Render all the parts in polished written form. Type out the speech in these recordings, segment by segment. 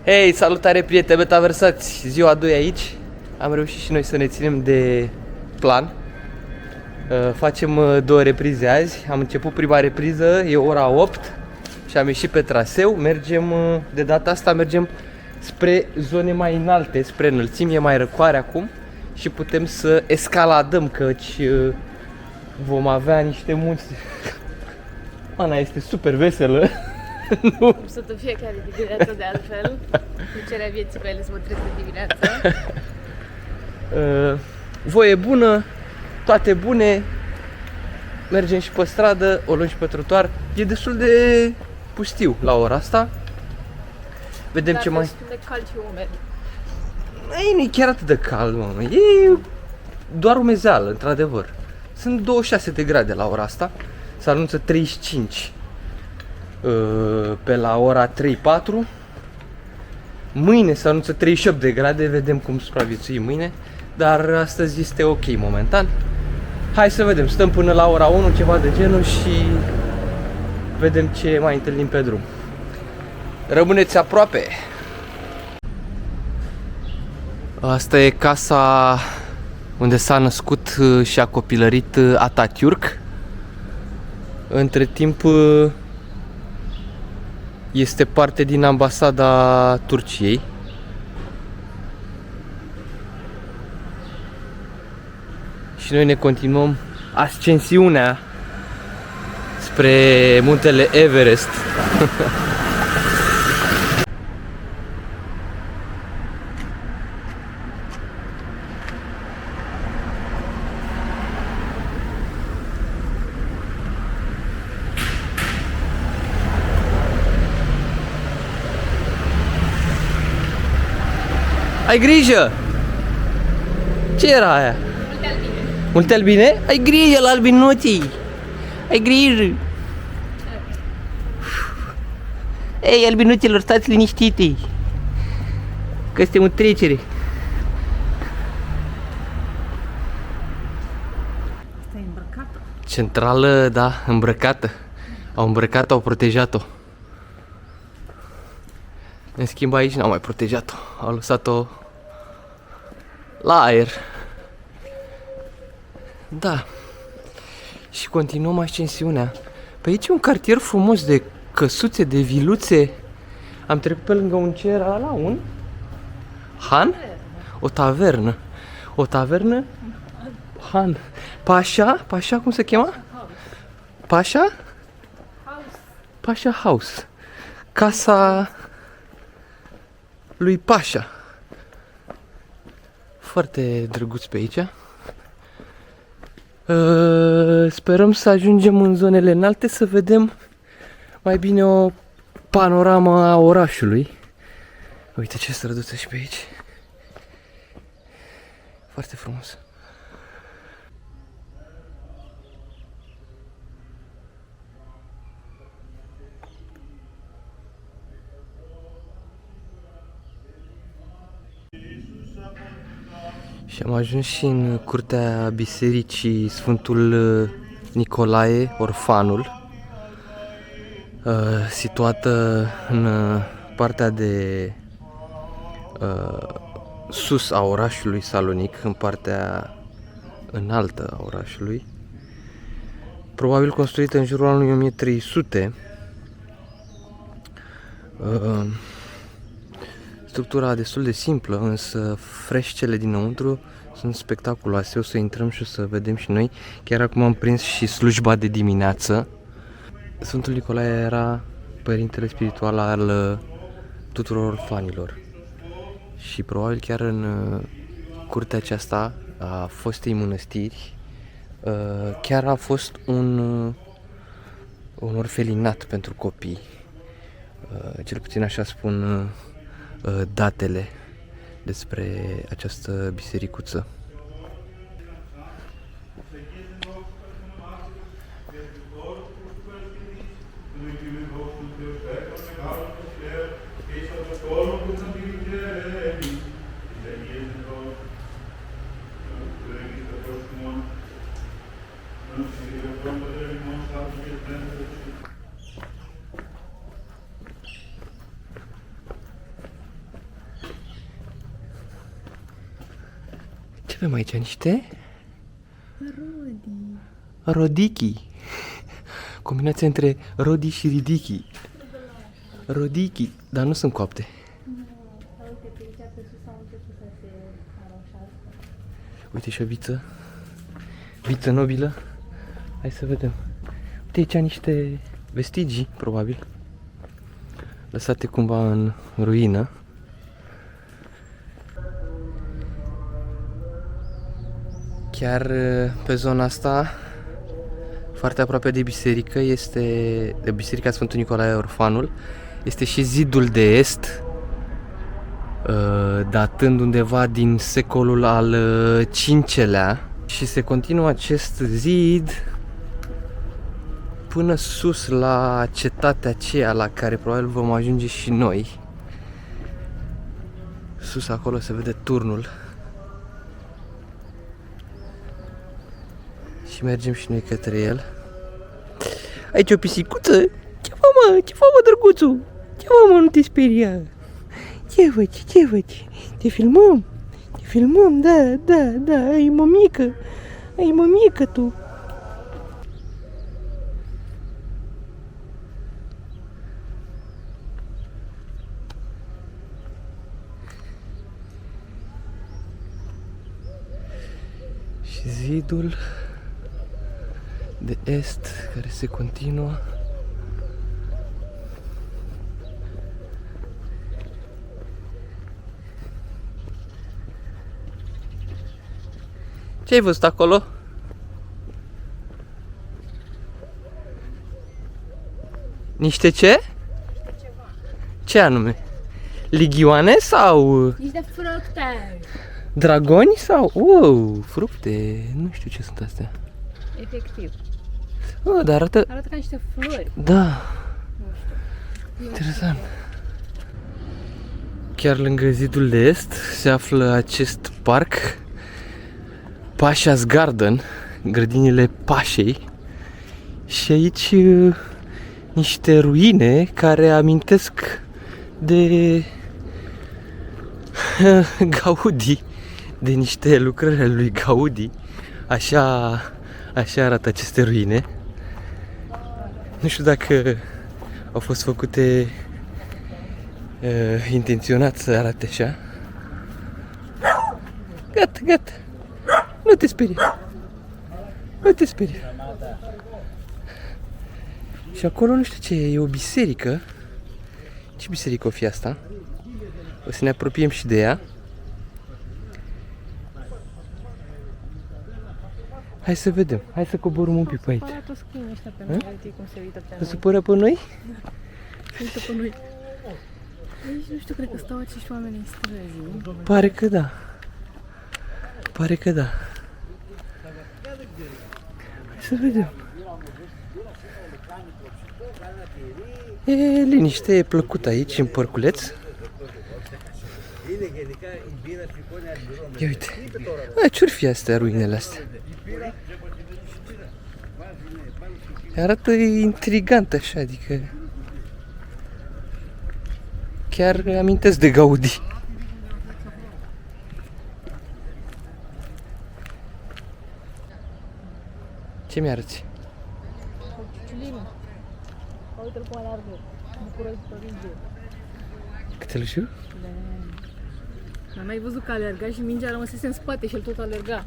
Hei, salutare prieteni metaversați! Ziua 2 aici. Am reușit și noi să ne ținem de plan. Facem două reprize azi. Am început prima repriză, e ora 8 și am ieșit pe traseu. Mergem, de data asta mergem spre zone mai înalte, spre înălțimi, e mai răcoare acum și putem să escaladăm, căci vom avea niște munți. Ana este super veselă. Nu. Sunt în fiecare dimineață de altfel. Plăcerea vieții mele să mă trezesc de dimineață. Voie bună, toate bune. Mergem și pe stradă, o luăm și pe trotuar. E destul de pustiu la ora asta. Vedem dar ce mai... destul de cald și umed. Ei, nu e chiar atât de cald, mă. E doar umezeală, într-adevăr. Sunt 26 de grade la ora asta. Se anunță 35 pe la ora 3-4. Mâine se anunță 38 de grade, vedem cum supraviețuim mâine. Dar astăzi este ok momentan. Hai să vedem, stăm până la ora 1, ceva de genul și vedem ce mai întâlnim pe drum. Rămâneți aproape! Asta e casa unde s-a născut și a copilărit Atatürk. Între timp este parte din ambasada Turciei. Și noi ne continuăm ascensiunea spre muntele Everest. Ai grijă! Ce era aia? Multe albine? Ai grijă la albinuții! Ai grijă! Ei, albinuților, stați liniștite! Că este în trecere! Asta e îmbrăcată. Centrală, da, îmbrăcată. Au îmbrăcat-o, au protejat-o. În schimb aici n-au mai protejat-o. Au lăsat-o la aer. Da. Și continuăm ascensiunea. Pe aici e un cartier frumos de căsuțe, de viluțe. Am trecut pe lângă un ce era la un Han? O tavernă. O tavernă? Han. Pașa? Pașa cum se chema? Pașa? Pașa House. Casa lui Pașa. Foarte drăguț pe aici. Sperăm să ajungem în zonele înalte să vedem mai bine o panoramă a orașului. Uite ce străduță și pe aici. Foarte frumos. Și am ajuns și în curtea bisericii Sfântul Nicolae, Orfanul, situată în partea de sus a orașului Salonic, în partea înaltă a orașului. Probabil construită în jurul anului 1300. Structura destul de simplă, însă freșcele dinăuntru sunt spectaculoase. O să intrăm și o să vedem și noi. Chiar acum am prins și slujba de dimineață. Sfântul Nicolae era părintele spiritual al tuturor orfanilor. Și probabil chiar în curtea aceasta a fostei mănăstiri chiar a fost un orfelinat pentru copii. Cel puțin așa spun datele despre această bisericuță. Ce avem aici? Niște? Rodi. Rodichi. Combinația între rodi și ridichi. Rodichi, dar nu sunt coapte. Uite și o viță. Viță nobilă. Hai să vedem. Uite aici niște vestigii, probabil. Lăsate cumva în ruină. Chiar pe zona asta, foarte aproape de biserică, este de Biserica Sfântul Nicolae Orfanul. Este și zidul de est, datând undeva din secolul al V-lea. Și se continuă acest zid până sus la cetatea aceea la care probabil vom ajunge și noi. Sus acolo se vede turnul. Și mergem și noi către el. Aici o pisicuță. Ce fă, mă? Ce fă, mă, drăguțul? Ce fă, mă, nu te speria? Ce faci? Ce faci? Te filmăm? Te filmăm? Da. Ai mămică. Ai mămică tu. Și zidul de est care se continuă. Ce ai văzut acolo? Niște ce? Ce anume? Ligioane sau Niște fructe. dragoni sau wow, fructe? Nu știu ce sunt astea. Efectiv. Dar arată. Arată ca niște flori. Da. Interesant. Chiar lângă zidul de est se află acest parc, Pasha's Garden, grădinile Pașei. Și aici niște ruine care amintesc de Gaudi, de niște lucrări ale lui Gaudi. Așa arată aceste ruine. Nu știu dacă au fost făcute intenționat să arate așa. Gata. Nu te speria. Nu te speria. Și acolo nu știu ce e o biserică. Ce biserică o fi asta? O să ne apropiem și de ea. Hai să vedem. Hai să coborâm un pic pe aici. Arată schinii ăștia pe noi, uite cum se uită pe Se noi. supără pe noi? Se uită pe noi. Aici nu știu, cred că stau acești oameni în străzi. Pare că da. Pare că da. Hai să vedem. E liniște, e plăcut aici, în părculeț. Ia uite. Ce-or fi astea, ruinele astea? Arată intrigant așa, adică chiar amintesc de Gaudi. Ce mi-arăți? Ciuciulinul. Uite-l cum alargă. Bucură de păringe. Cățelușul? Da. N-am mai văzut că alerga și mingea rămăsese în spate și el tot alerga.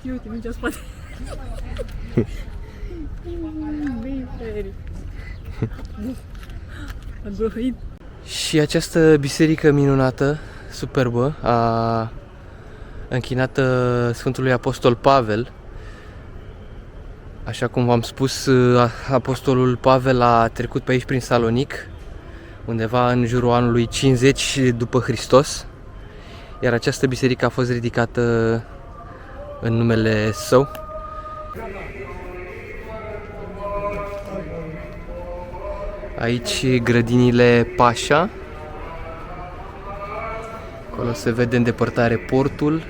Uite, mingea în spate. A grăhăit. Și această biserică minunată, superbă, închinată Sfântului Apostol Pavel. Așa cum v-am spus, Apostolul Pavel a trecut pe aici prin Salonic, undeva în jurul anului 50 după Hristos, iar această biserică a fost ridicată în numele său. Aici grădinile Pașa. Acolo se vede în depărtare portul.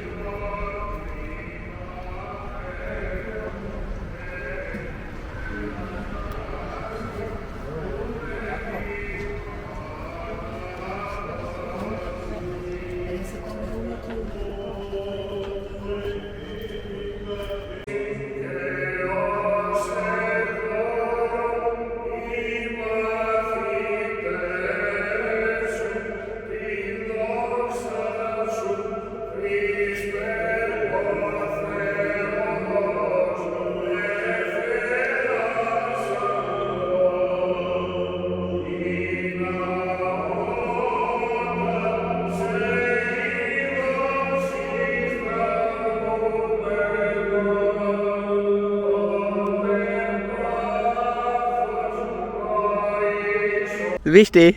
Zâmbește!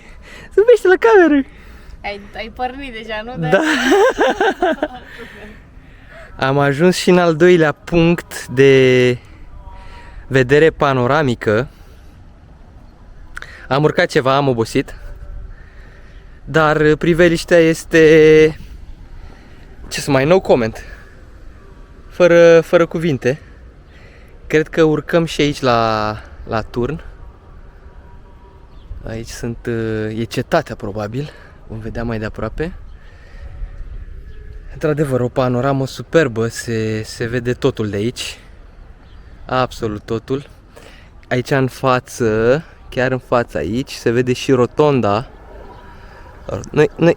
Zâmbește la cameră! Ai pornit deja, nu? Da! Am ajuns și în al doilea punct de vedere panoramică. Am urcat ceva, am obosit. Dar priveliștea este... ce să mai... no comment. Fără cuvinte. Cred că urcăm și aici la turn. Aici e cetatea probabil. Vom vedea mai de aproape. Într-adevăr, o panoramă superbă, se vede totul de aici. Absolut totul. Aici în față, chiar în față aici, se vede și rotonda.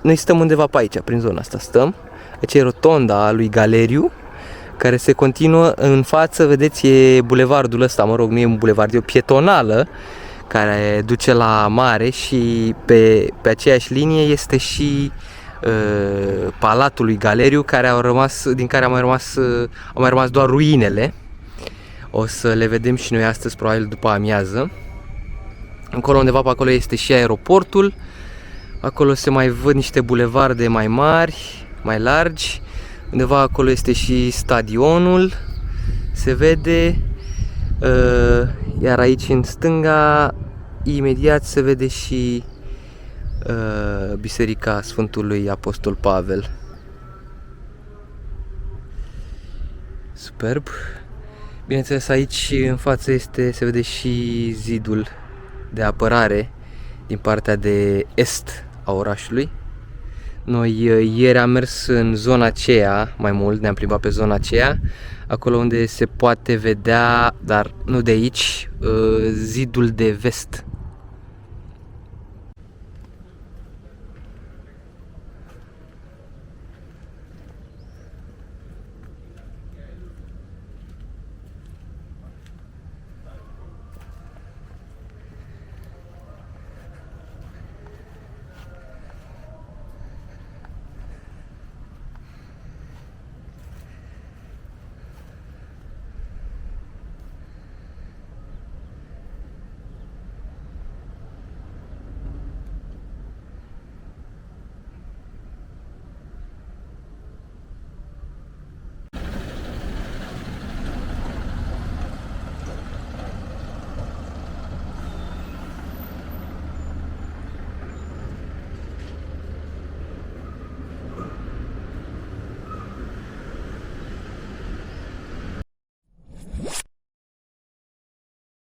Noi stăm undeva pe aici, prin zona asta stăm. Aici e rotonda lui Galeriu, care se continuă în față, vedeți, e bulevardul ăsta, mă rog, nu e un bulevard, e o pietonală care duce la mare și pe aceeași linie este și Palatul lui Galeriu, din care au mai rămas doar ruinele. O să le vedem și noi astăzi, probabil după amiază. Acolo undeva pe acolo este și aeroportul. Acolo se mai văd niște bulevarde mai mari, mai largi. Undeva acolo este și stadionul. Se vede. Iar aici în stânga, imediat se vede și Biserica Sfântului Apostol Pavel. Superb. Bineînțeles, aici în față se vede și zidul de apărare din partea de est a orașului. Noi ieri am mers în zona aceea mai mult, ne-am plimbat pe zona aceea, acolo unde se poate vedea, dar nu de aici, zidul de vest